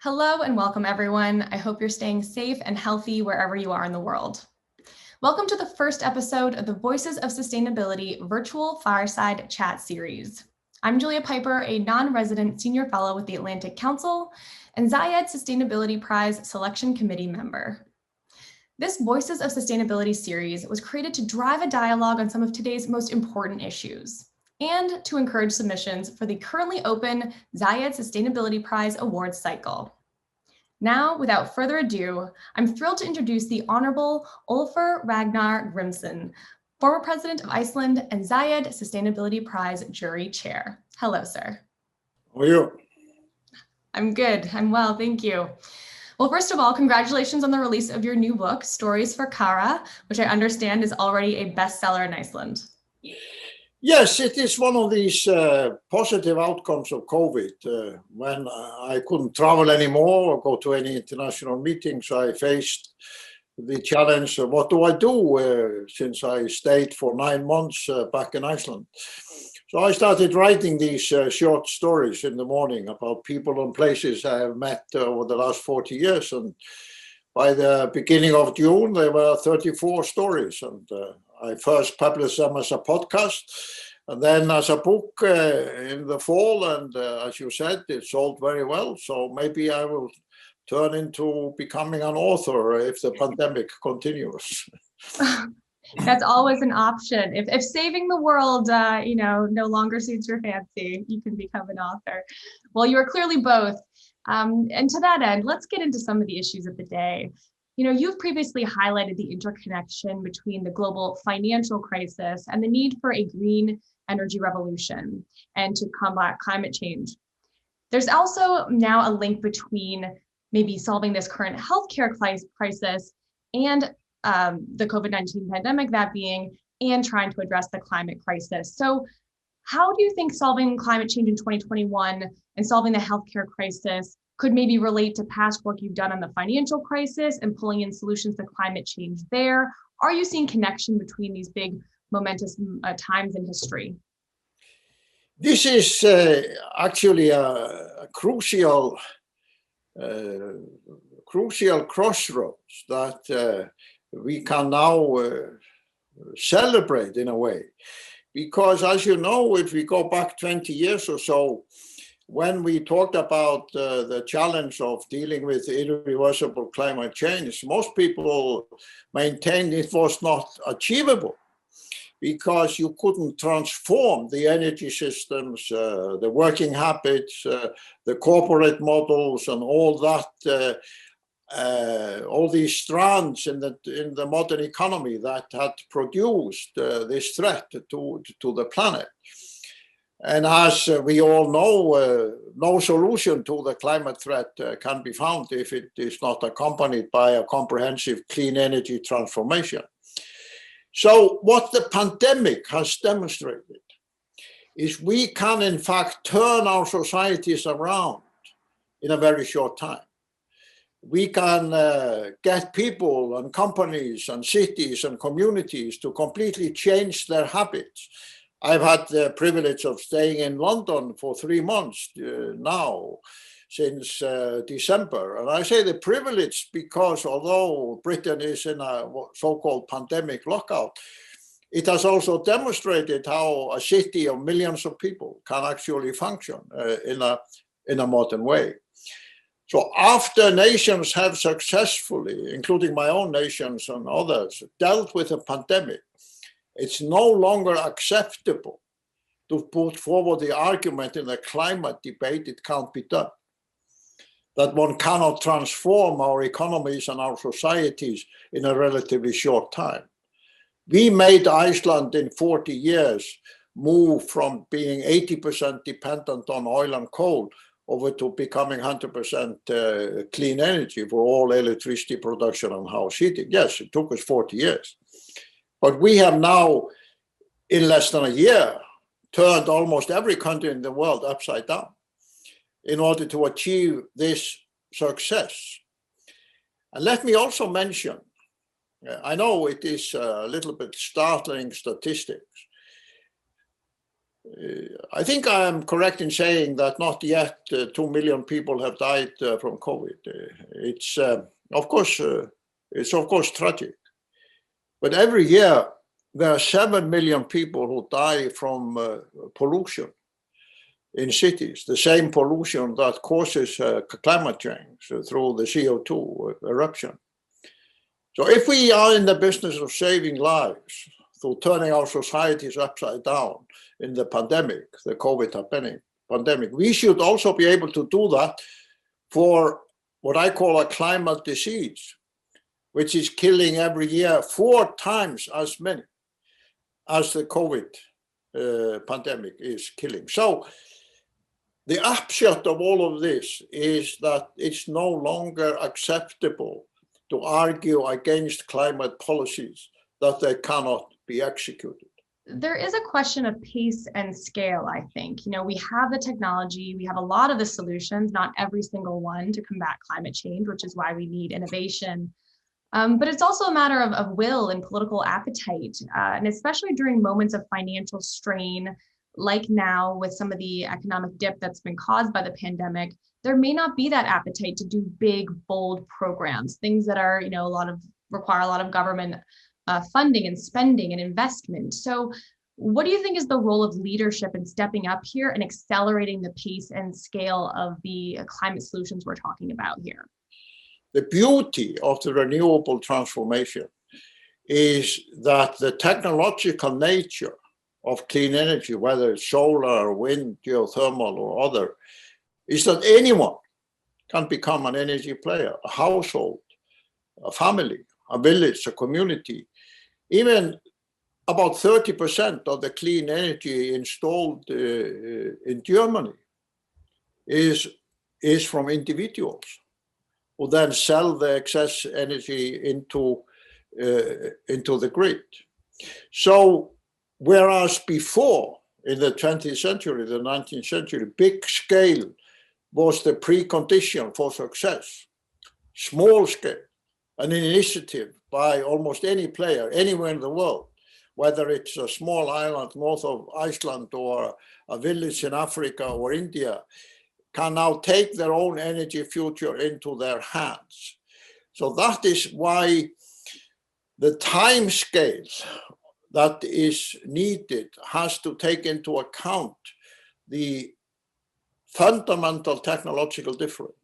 Hello and welcome everyone. I hope you're staying safe and healthy wherever you are in the world. Welcome to the first episode of the Voices of Sustainability virtual fireside chat series. I'm Julia Pyper, a non-resident senior fellow with the Atlantic Council and Zayed Sustainability Prize selection committee member. This Voices of Sustainability series was created to drive a dialogue on some of today's most important issues and to encourage submissions for the currently open Zayed Sustainability Prize awards cycle. Now, without further ado, I'm thrilled to introduce the Honorable Ólafur Ragnar Grímsson, former President of Iceland and Zayed Sustainability Prize jury chair. Hello, sir. How are you? I'm good. I'm well, thank you. Well, first of all, congratulations on the release of your new book, Stories for Kara, which I understand is already a bestseller in Iceland. Yes, it is one of these positive outcomes of COVID. When I couldn't travel anymore or go to any international meetings, I faced the challenge of what do I do since I stayed for 9 months back in Iceland. So I started writing these short stories in the morning about people and places I have met over the last 40 years. And by the beginning of June, there were 34 stories. And I first published them as a podcast and then as a book in the fall. And as you said, it sold very well. So maybe I will turn into becoming an author if the pandemic continues. That's always an option. If saving the world, no longer suits your fancy, you can become an author. Well, you are clearly both. And to that end, let's get into some of the issues of the day. You've previously highlighted the interconnection between the global financial crisis and the need for a green energy revolution and to combat climate change. There's also now a link between maybe solving this current healthcare crisis and the COVID-19 pandemic, that being, and trying to address the climate crisis. So how do you think solving climate change in 2021 and solving the healthcare crisis could maybe relate to past work you've done on the financial crisis and pulling in solutions to climate change there? Are you seeing connection between these big momentous times in history? This is actually a crucial crossroads that we can now celebrate in a way. Because as you know, if we go back 20 years or so, when we talked about the challenge of dealing with irreversible climate change, most people maintained it was not achievable because you couldn't transform the energy systems, the working habits, the corporate models, and all that, all these strands in the modern economy that had produced this threat to the planet. And as we all know, no solution to the climate threat can be found if it is not accompanied by a comprehensive clean energy transformation. So what the pandemic has demonstrated is we can in fact turn our societies around in a very short time. We can get people and companies and cities and communities to completely change their habits. I've had the privilege of staying in London for 3 months now, since December. And I say the privilege because although Britain is in a so-called pandemic lockout, it has also demonstrated how a city of millions of people can actually function in a modern way. So after nations have successfully, including my own nations and others, dealt with a pandemic, it's no longer acceptable to put forward the argument in the climate debate it can't be done, that one cannot transform our economies and our societies in a relatively short time. We made Iceland in 40 years move from being 80% dependent on oil and coal over to becoming 100% clean energy for all electricity production and house heating. Yes, it took us 40 years. But we have now, in less than a year, turned almost every country in the world upside down in order to achieve this success. And let me also mention, I know it is a little bit startling statistics, I think I am correct in saying that not yet 2 million people have died from COVID. It's of course tragic, but every year there are 7 million people who die from pollution in cities, the same pollution that causes climate change through the CO2 eruption. So if we are in the business of saving lives through turning our societies upside down in the pandemic, the COVID pandemic, we should also be able to do that for what I call a climate disease, which is killing every year 4 times as many as the COVID pandemic is killing. So the upshot of all of this is that it's no longer acceptable to argue against climate policies that they cannot be executed. There is a question of pace and scale, I think. You know, we have the technology, we have a lot of the solutions, not every single one to combat climate change, which is why we need innovation. But it's also a matter of will and political appetite, and especially during moments of financial strain, like now with some of the economic dip that's been caused by the pandemic, there may not be that appetite to do big, bold programs, things that are, you know, require a lot of government funding and spending and investment. So what do you think is the role of leadership in stepping up here and accelerating the pace and scale of the climate solutions we're talking about here? The beauty of the renewable transformation is that the technological nature of clean energy, whether it's solar, wind, geothermal, or other, is that anyone can become an energy player, a household, a family, a village, a community. Even about 30% of the clean energy installed in Germany is from individuals who then sell the excess energy into the grid. So whereas before, in the 20th century, the 19th century, big scale was the precondition for success. Small scale, an initiative by almost any player anywhere in the world, whether it's a small island north of Iceland or a village in Africa or India, can now take their own energy future into their hands. So that is why the time scale that is needed has to take into account the fundamental technological difference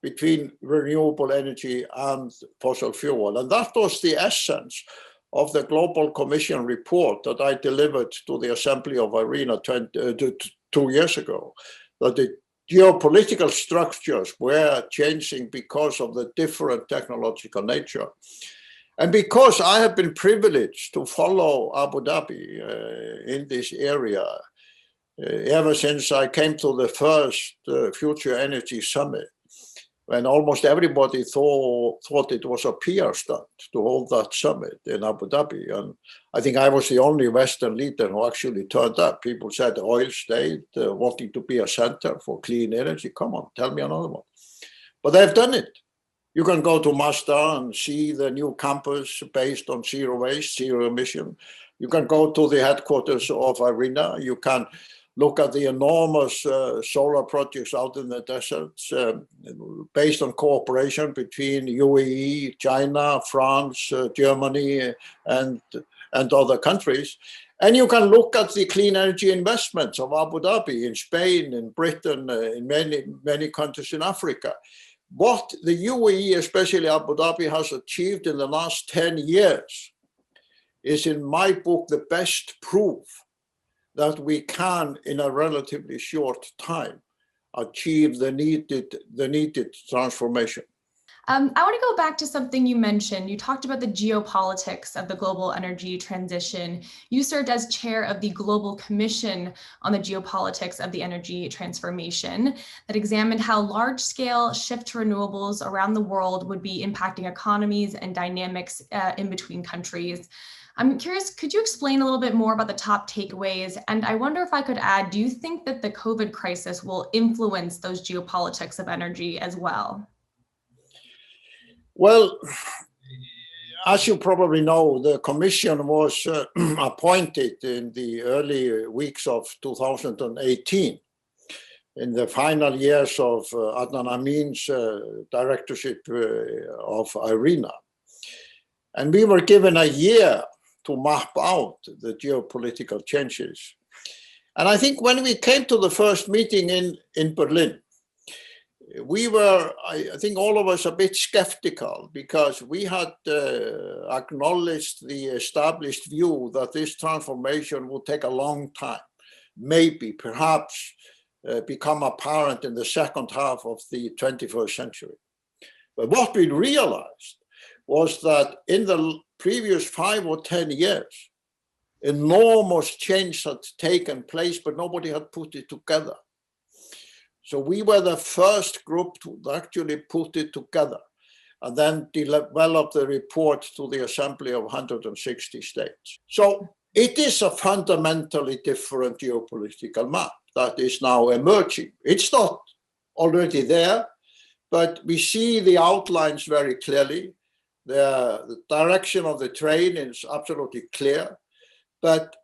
between renewable energy and fossil fuel. And that was the essence of the Global Commission report that I delivered to the Assembly of IRENA 2 years ago, that the geopolitical structures were changing because of the different technological nature. And because I have been privileged to follow Abu Dhabi in this area ever since I came to the first Future Energy Summit, when almost everybody thought it was a PR stunt to hold that summit in Abu Dhabi. And I think I was the only Western leader who actually turned up. People said, oil state wanting to be a center for clean energy. Come on, tell me another one. But they've done it. You can go to Mazda and see the new campus based on zero waste, zero emission. You can go to the headquarters of IRENA. You can look at the enormous solar projects out in the deserts based on cooperation between UAE, China, France, Germany, and other countries. And you can look at the clean energy investments of Abu Dhabi, in Spain, in Britain, in many countries in Africa. What the UAE, especially Abu Dhabi, has achieved in the last 10 years is, in my book, the best proof that we can, in a relatively short time, achieve the needed transformation. I want to go back to something you mentioned. You talked about the geopolitics of the global energy transition. You served as chair of the Global Commission on the Geopolitics of the Energy Transformation that examined how large-scale shift to renewables around the world would be impacting economies and dynamics in between countries. I'm curious, could you explain a little bit more about the top takeaways? And I wonder if I could add, do you think that the COVID crisis will influence those geopolitics of energy as well? Well, as you probably know, the commission was appointed in the early weeks of 2018, in the final years of Adnan Amin's directorship of IRENA. And we were given a year to map out the geopolitical changes. And I think when we came to the first meeting in Berlin, we were, I think all of us, a bit skeptical, because we had acknowledged the established view that this transformation would take a long time, maybe, perhaps, become apparent in the second half of the 21st century. But what we realized was that in the previous 5 or 10 years, enormous change had taken place, but nobody had put it together. So we were the first group to actually put it together and then develop the report to the Assembly of 160 states. So it is a fundamentally different geopolitical map that is now emerging. It's not already there, but we see the outlines very clearly. The direction of the train is absolutely clear, but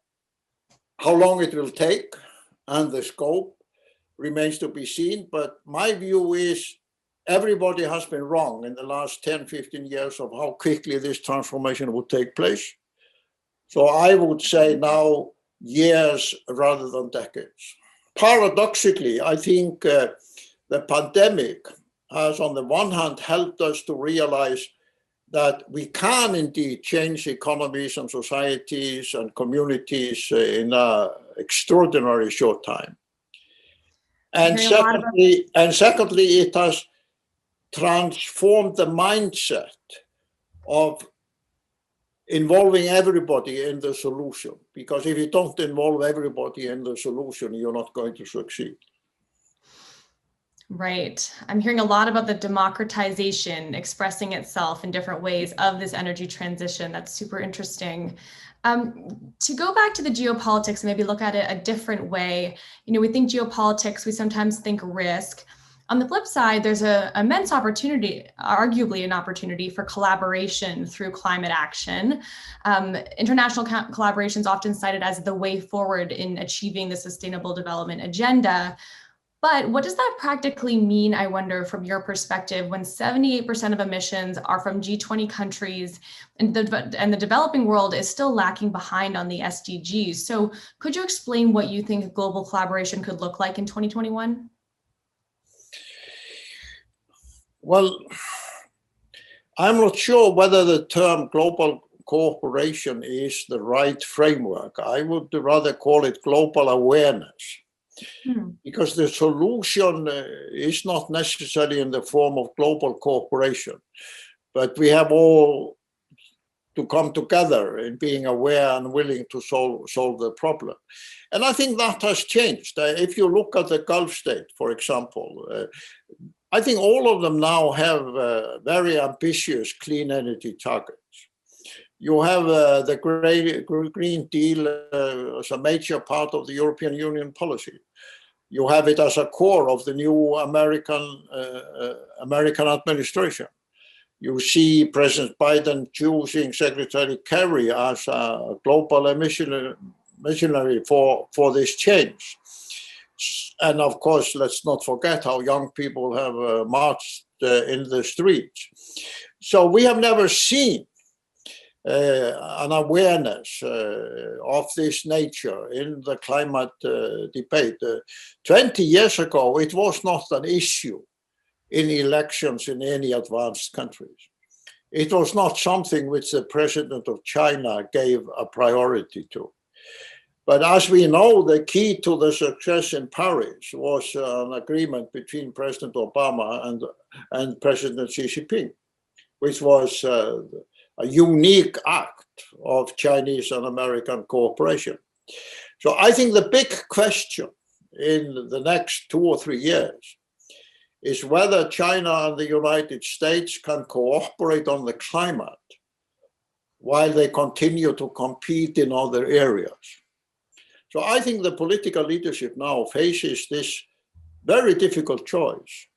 how long it will take and the scope remains to be seen. But my view is everybody has been wrong in the last 10, 15 years of how quickly this transformation would take place. So I would say now years rather than decades. Paradoxically, I think the pandemic has on the one hand helped us to realize that we can indeed change economies and societies and communities in an extraordinarily short time. And secondly, it has transformed the mindset of involving everybody in the solution. Because if you don't involve everybody in the solution, you're not going to succeed. Right. I'm hearing a lot about the democratization expressing itself in different ways of this energy transition. That's super interesting. To go back to the geopolitics and maybe look at it a different way, we think geopolitics, we sometimes think risk. On the flip side, there's an immense opportunity, arguably an opportunity for collaboration through climate action. International collaboration is often cited as the way forward in achieving the Sustainable Development Agenda. But what does that practically mean, I wonder, from your perspective, when 78% of emissions are from G20 countries and the developing world is still lacking behind on the SDGs? So could you explain what you think global collaboration could look like in 2021? Well, I'm not sure whether the term global cooperation is the right framework. I would rather call it global awareness. Because the solution is not necessarily in the form of global cooperation, but we have all to come together in being aware and willing to solve the problem. And I think that has changed. If you look at the Gulf state, for example, I think all of them now have very ambitious clean energy targets. You have the Green Deal as a major part of the European Union policy. You have it as a core of the new American administration. You see President Biden choosing Secretary Kerry as a global missionary for this change. And of course, let's not forget how young people have marched in the streets. So we have never seen an awareness of this nature in the climate debate. 20 years ago, it was not an issue in elections in any advanced countries. It was not something which the president of China gave a priority to. But as we know, the key to the success in Paris was an agreement between President Obama and President Xi Jinping, which was a unique act of Chinese and American cooperation. So I think the big question in the next 2 or 3 years is whether China and the United States can cooperate on the climate while they continue to compete in other areas. So I think the political leadership now faces this very difficult choice.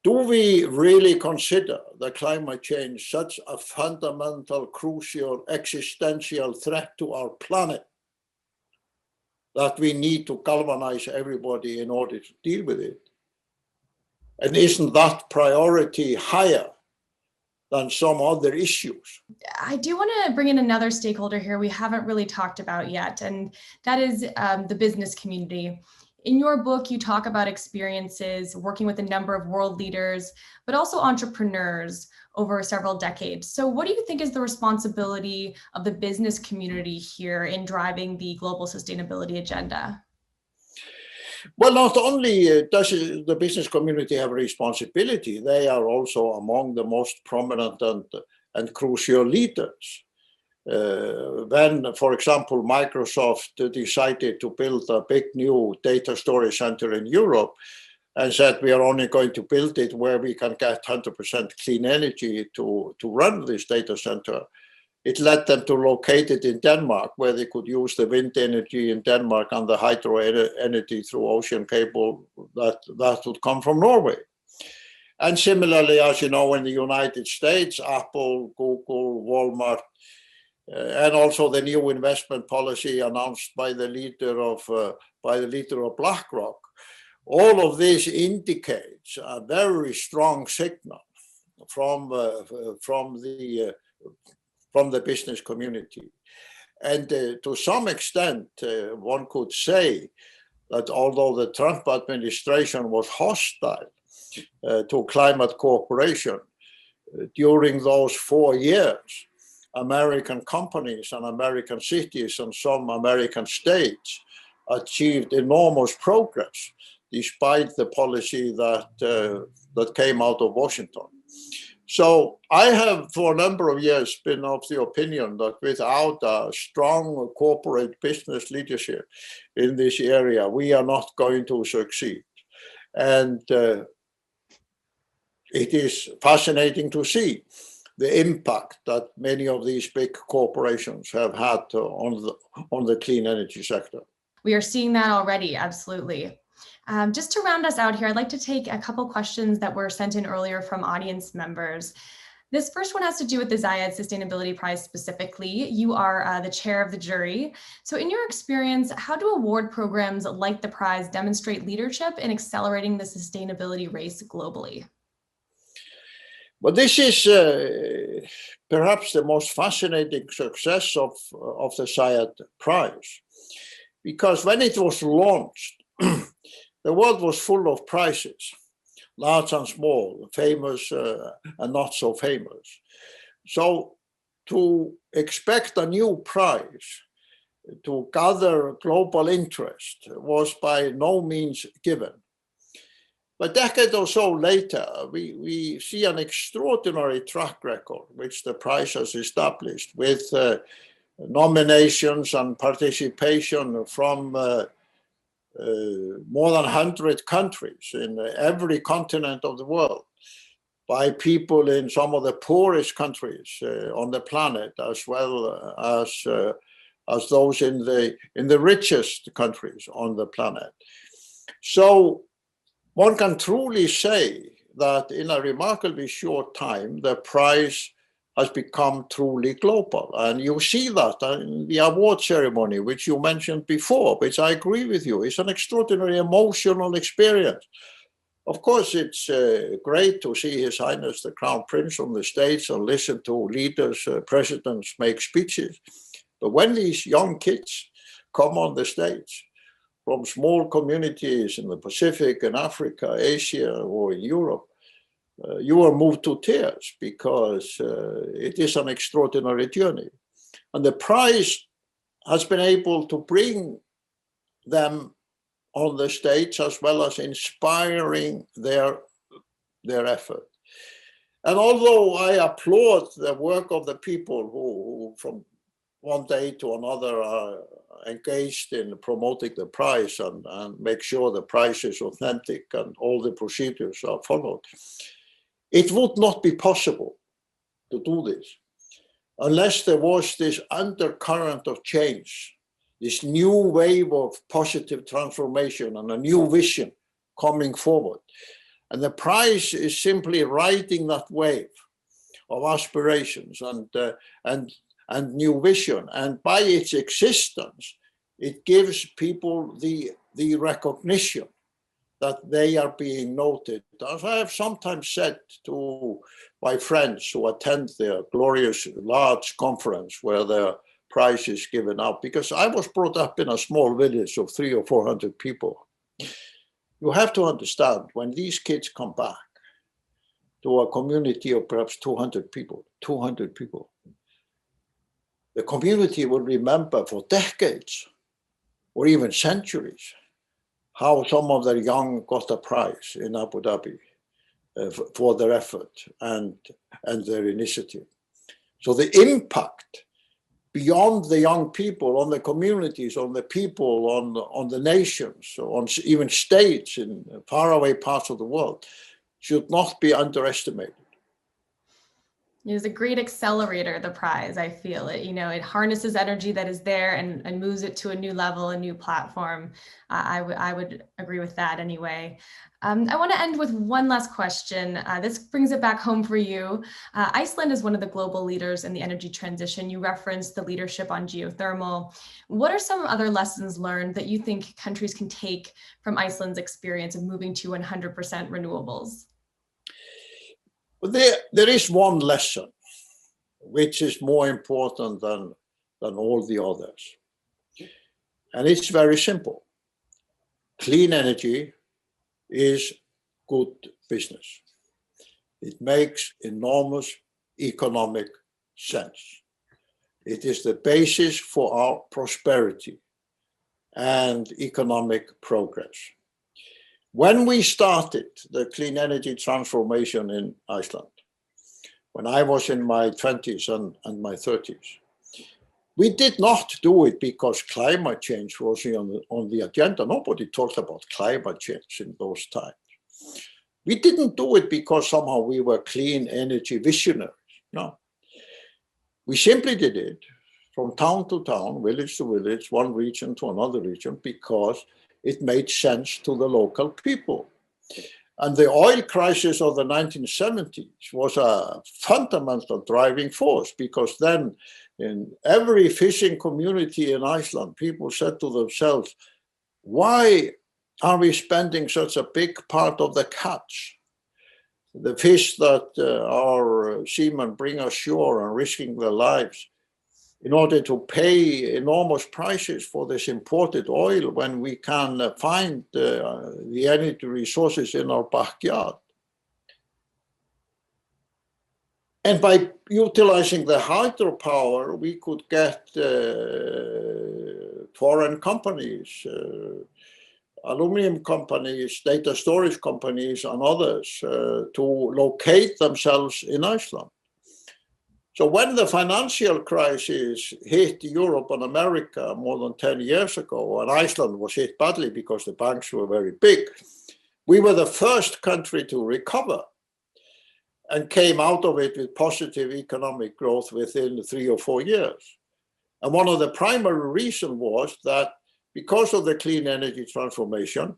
Do we really consider the climate change such a fundamental, crucial, existential threat to our planet that we need to galvanize everybody in order to deal with it? And isn't that priority higher than some other issues? I do want to bring in another stakeholder here we haven't really talked about yet, and that is the business community. In your book, you talk about experiences working with a number of world leaders, but also entrepreneurs over several decades. So what do you think is the responsibility of the business community here in driving the global sustainability agenda? Well, not only does the business community have a responsibility, they are also among the most prominent and crucial leaders. When, for example, Microsoft decided to build a big new data storage center in Europe and said we are only going to build it where we can get 100% clean energy to run this data center, it led them to locate it in Denmark, where they could use the wind energy in Denmark and the hydro energy through ocean cable that would come from Norway. And similarly, as you know, in the United States, Apple, Google, Walmart, and also the new investment policy announced by the leader of BlackRock, all of this indicates a very strong signal from the business community. And to some extent, one could say that although the Trump administration was hostile to climate cooperation, during those 4 years, American companies and American cities and some American states achieved enormous progress despite the policy that came out of Washington. So I have, for a number of years, been of the opinion that without a strong corporate business leadership in this area, we are not going to succeed. And it is fascinating to see the impact that many of these big corporations have had on the clean energy sector. We are seeing that already, absolutely. Just to round us out here, I'd like to take a couple questions that were sent in earlier from audience members. This first one has to do with the Zayed Sustainability Prize specifically. You are the chair of the jury. So in your experience, how do award programs like the prize demonstrate leadership in accelerating the sustainability race globally? Well, this is perhaps the most fascinating success of the Zayed Prize, because when it was launched, the world was full of prizes, large and small, famous and not so famous. So to expect a new prize to gather global interest was by no means given. A decade or so later, we see an extraordinary track record which the prize has established with nominations and participation from more than 100 countries in every continent of the world, by people in some of the poorest countries on the planet, as well as those in the richest countries on the planet. So one can truly say that in a remarkably short time, the prize has become truly global. And you see that in the award ceremony, which you mentioned before, which I agree with you, is an extraordinary emotional experience. Of course, it's great to see His Highness the Crown Prince on the stage and listen to leaders, presidents make speeches. But when these young kids come on the stage, from small communities in the Pacific, in Africa, Asia, or in Europe, you are moved to tears because it is an extraordinary journey. And the prize has been able to bring them on the stage as well as inspiring their effort. And although I applaud the work of the people who from one day to another are engaged in promoting the prize and make sure the prize is authentic and all the procedures are followed, it would not be possible to do this unless there was this undercurrent of change, this new wave of positive transformation and a new vision coming forward. And the prize is simply riding that wave of aspirations and new vision. And by its existence, it gives people the recognition that they are being noted. As I have sometimes said to my friends who attend their glorious large conference where their prize is given out, because I was brought up in a small village of 300 or 400 people. You have to understand, when these kids come back to a community of perhaps 200 people, the community will remember for decades or even centuries how some of their young got a prize in Abu Dhabi for their effort and their initiative. So the impact beyond the young people on the communities, on the people, on the nations, on even states in faraway parts of the world should not be underestimated. It is a great accelerator, the prize. I feel it. It harnesses energy that is there and moves it to a new level, a new platform. I would agree with that anyway. I want to end with one last question. This brings it back home for you. Iceland is one of the global leaders in the energy transition. You referenced the leadership on geothermal. What are some other lessons learned that you think countries can take from Iceland's experience of moving to 100% renewables? There is one lesson which is more important than all the others. And it's very simple. Clean energy is good business. It makes enormous economic sense. It is the basis for our prosperity and economic progress. When we started the clean energy transformation in Iceland, when I was in my 20s and my 30s, we did not do it because climate change was on the agenda. Nobody talked about climate change in those times. We didn't do it because somehow we were clean energy visionaries. No. We simply did it from town to town, village to village, one region to another region, because it made sense to the local people. And the oil crisis of the 1970s was a fundamental driving force, because then in every fishing community in Iceland, people said to themselves, why are we spending such a big part of the catch, the fish that our seamen bring ashore and risking their lives, in order to pay enormous prices for this imported oil when we can find the energy resources in our backyard? And by utilizing the hydropower, we could get foreign companies, aluminum companies, data storage companies, and others to locate themselves in Iceland. So when the financial crisis hit Europe and America more than 10 years ago, and Iceland was hit badly because the banks were very big, we were the first country to recover and came out of it with positive economic growth within 3 or 4 years. And one of the primary reasons was that because of the clean energy transformation,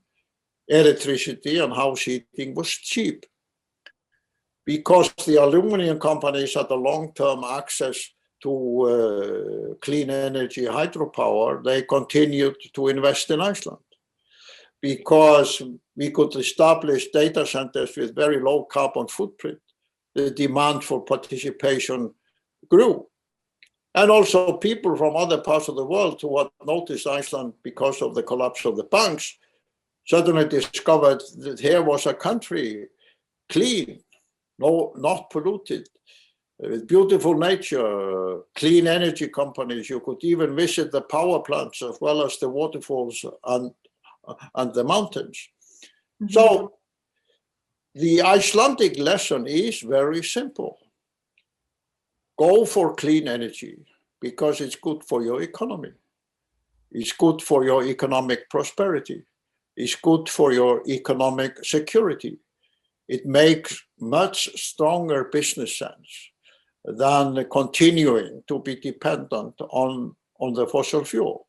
electricity and house heating was cheap. Because the aluminum companies had a long-term access to clean energy hydropower, they continued to invest in Iceland. Because we could establish data centers with very low carbon footprint, the demand for participation grew. And also people from other parts of the world who had noticed Iceland because of the collapse of the banks suddenly discovered that here was a country clean, not polluted, with beautiful nature, clean energy companies. You could even visit the power plants as well as the waterfalls and the mountains. Mm-hmm. So the Icelandic lesson is very simple. Go for clean energy because it's good for your economy. It's good for your economic prosperity. It's good for your economic security. It makes much stronger business sense than continuing to be dependent on the fossil fuel.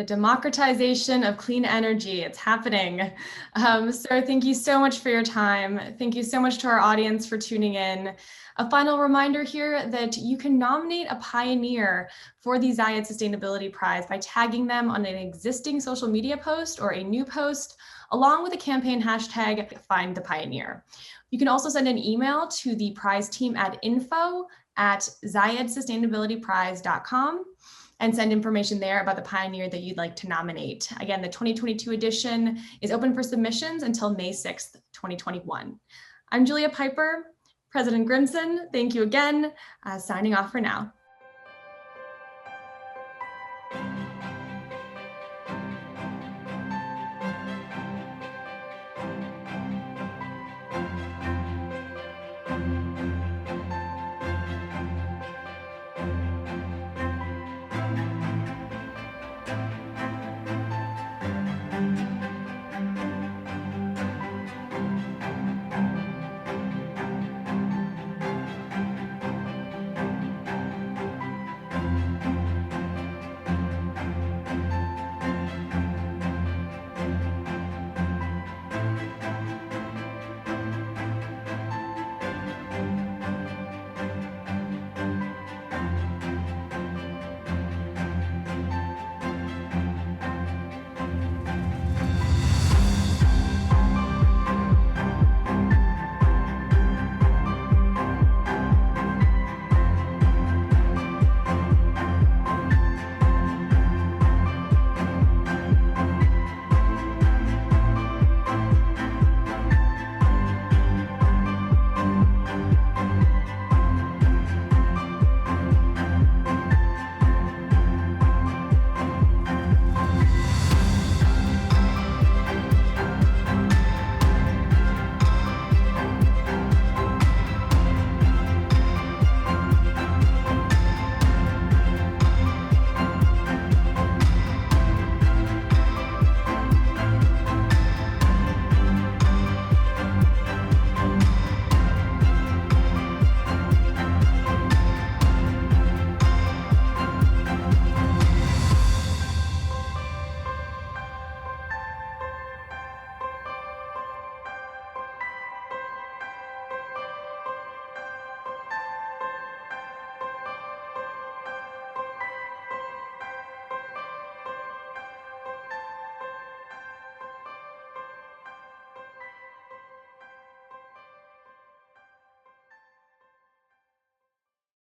The democratization of clean energy. It's happening. Sir, thank you so much for your time. Thank you so much to our audience for tuning in. A final reminder here that you can nominate a pioneer for the Zayed Sustainability Prize by tagging them on an existing social media post or a new post, along with a campaign hashtag #FindThePioneer. You can also send an email to the prize team at info@zayedsustainabilityprize.com and send information there about the pioneer that you'd like to nominate. Again, the 2022 edition is open for submissions until May 6th, 2021. I'm Julia Pyper. President Grímsson, thank you again. Signing off for now.